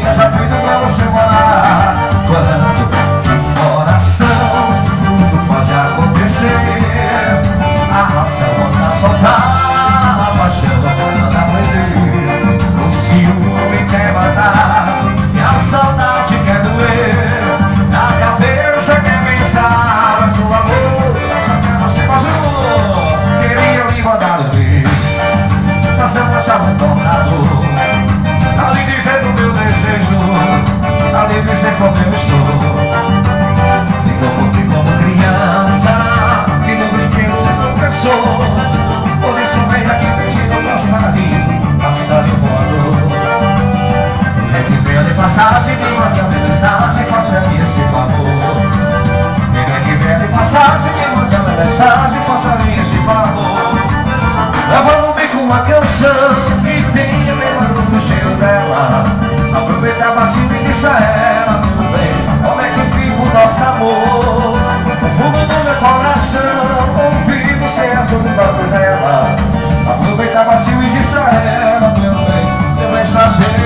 que já cuido pra você morar. Quando coração, tudo pode acontecer. A razão manda soltar, a paixão manda prender. O ciúme quer matar e a saudade quer doer. Na cabeça quer pensar, mas o amor só quer você passou. Queria me mandar o beijo, mas eu achava um tornado. Ali dizendo meu desejo, ali dizer como eu estou. Ligou por ti como criança, que no brinquedo não pensou. Por isso vem aqui pedindo passarinho, passarinho voador. Ele que veio de passagem, me manda uma mensagem, faça aqui esse favor. Ele que veio de passagem, me manda uma mensagem, faça aqui esse favor. Levando-me com uma canção que tem o mesmo barulho do cheiro dela. Aproveita baixinho e diz pra ela, tudo bem, como é que fica o nosso amor? No fundo do meu coração, ouvi você azul do barulho dela. Aproveita baixinho e diz pra ela, tudo bem, meu mensageiro.